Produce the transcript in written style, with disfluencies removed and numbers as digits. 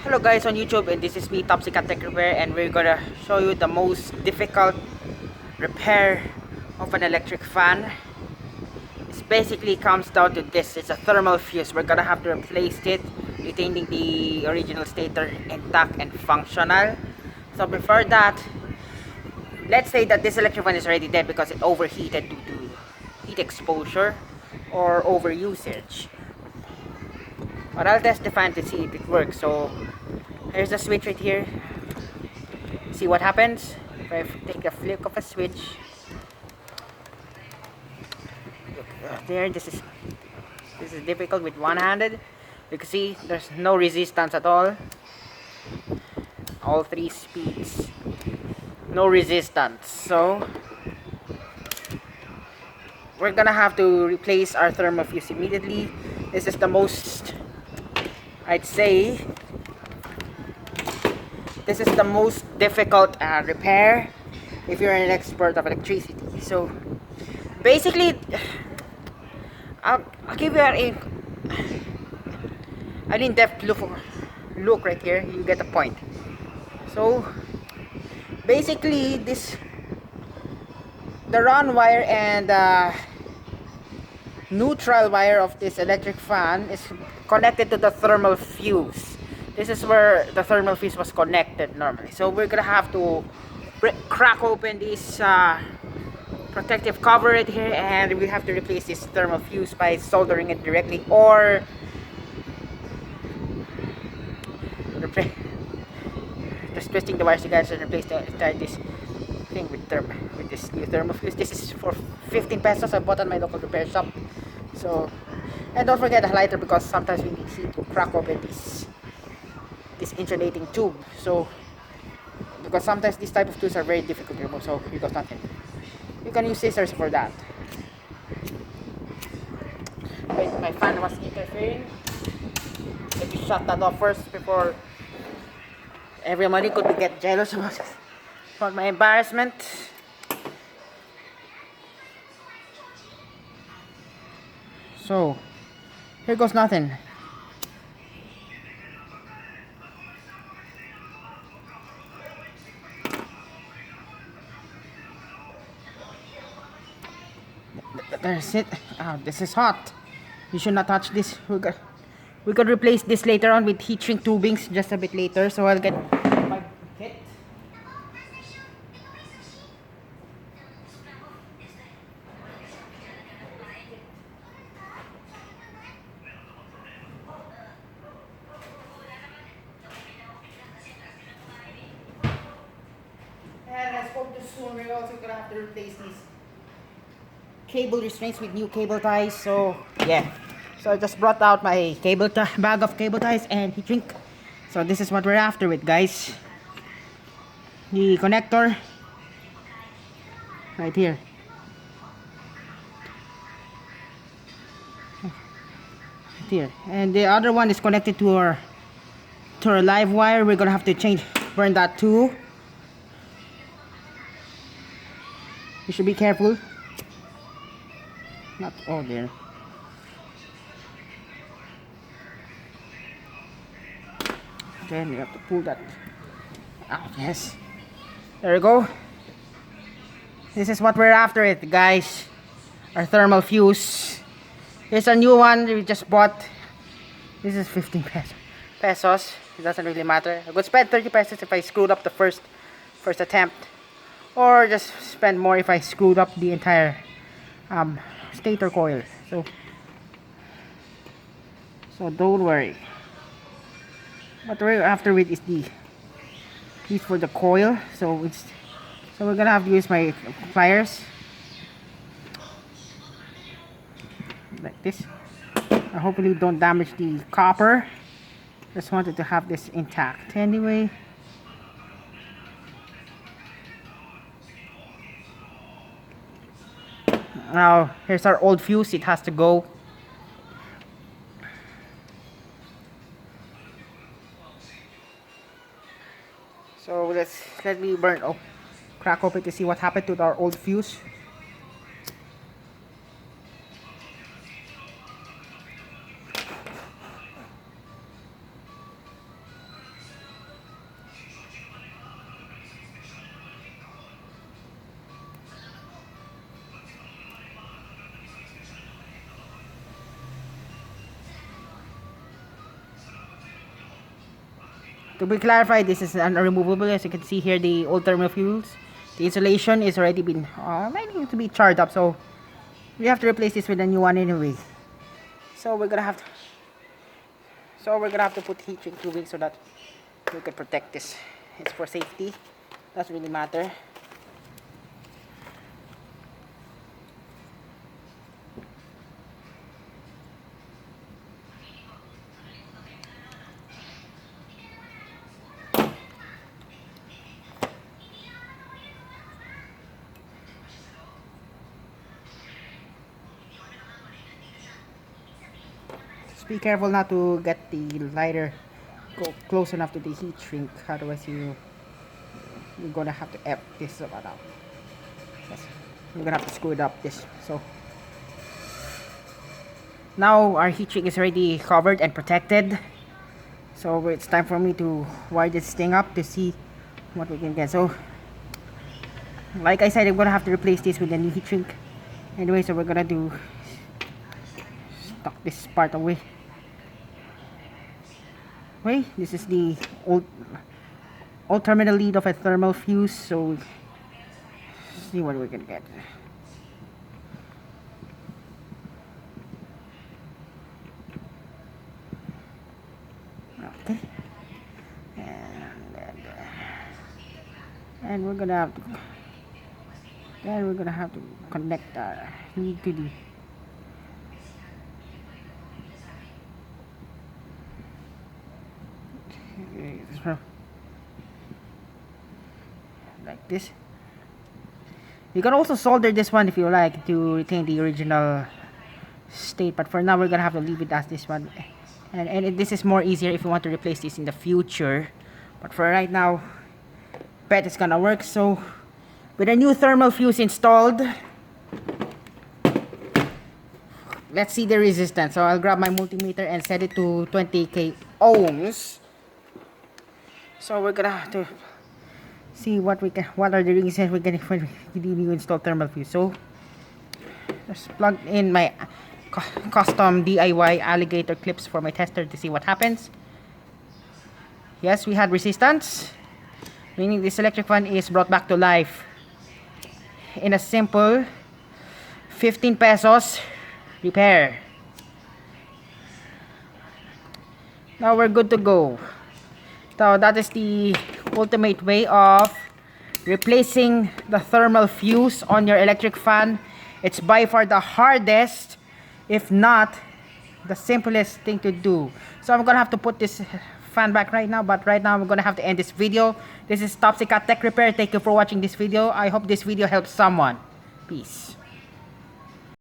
Hello guys on YouTube, and this is me, Topsicat Tech Repair, and we're gonna show you the most difficult repair of an electric fan. It basically comes down to this. It's a thermal fuse. We're gonna have to replace it, retaining the original stator intact and functional. So before that, let's say that this electric fan is already dead because it overheated due to heat exposure or over usage. But I'll test the fan to see if it works. So here's the switch right here. See what happens if I take a flick of a switch. There, this is difficult with one-handed. You can see there's no resistance at all three speeds, no resistance. So we're gonna have to replace our thermal fuse immediately. This is the most, I'd say, this is the most difficult repair if you're an expert of electricity. So basically, I'll give you an in-depth look right here. You get the point. So basically, the round wire and neutral wire of this electric fan is connected to the thermal fuse. This is where the thermal fuse was connected normally. So we're gonna have to crack open this protective cover right here, and we have to replace this thermal fuse by soldering it directly, or just twisting the wires together and replace this thing with this new thermal fuse. This is for 15 pesos. I bought at my local repair shop. So, and don't forget the lighter, because sometimes we need to crack open this insulating tube. So because sometimes these type of tools are very difficult to remove, so you got nothing. You can use scissors for that. Wait, my fan was interfering. Let me shut that off first before everybody could get jealous about my embarrassment. So here goes nothing. There's it. Oh, this is hot. You should not touch this. We could replace this later on with heat shrink tubings just a bit later. So I'll get my kit. And I spoke to soon. We're also gonna have to replace these cable restraints with new cable ties. So yeah, so I just brought out my bag of cable ties and heat shrink. So this is what we're after with, guys. The connector right here, and the other one is connected to our live wire. We're gonna have to burn that too. You should be careful. Not all there. Then you have to pull that out. Yes, there we go. This is what we're after it, guys. Our thermal fuse. Here's a new one we just bought. This is 15 pesos. It doesn't really matter. I would spend 30 pesos if I screwed up the first attempt, or just spend more if I screwed up the entire stator coil. So don't worry. What we're after with is the piece for the coil. So we're gonna have to use my pliers like this. I hopefully don't damage the copper. Just wanted to have this intact anyway. Now here's our old fuse. It has to go. So let me crack open to see what happened to our old fuse. To be clarified, this is unremovable. As you can see here, the old thermal fuse, the insulation is already been might need to be charred up, so we have to replace this with a new one anyway. So we're gonna have to put heat shrink tubing so that we can protect this. It's for safety. Doesn't really matter. Just be careful not to get the lighter go close enough to the heat shrink, otherwise you're gonna have to F this about out. Yes, you're gonna have to screw it up this. So now our heat shrink is already covered and protected, so it's time for me to wire this thing up to see what we can get. So like I said, I'm gonna have to replace this with a new heat shrink anyway, so we're gonna do tuck this part away. Wait, this is the old terminal lead of a thermal fuse, so see what we can get. Okay, and we're gonna have to connect our lead to the like this. You can also solder this one if you like to retain the original state, but for now we're gonna have to leave it as this one, and this is more easier if you want to replace this in the future, but for right now bet it's gonna work. So with a new thermal fuse installed, let's see the resistance. So I'll grab my multimeter and set it to 20k ohms. So we're gonna have to see what are the resistance we're getting when we new install thermal fuse. So just plug in my custom DIY alligator clips for my tester to see what happens. Yes, we had resistance, meaning this electric fan is brought back to life in a simple 15 pesos repair. Now we're good to go. So that is the ultimate way of replacing the thermal fuse on your electric fan. It's by far the hardest, if not the simplest thing to do. So I'm gonna have to put this fan back right now, but right now I'm gonna have to end this video. This is Topsy Cat Tech Repair. Thank you for watching this video. I hope this video helps someone. Peace.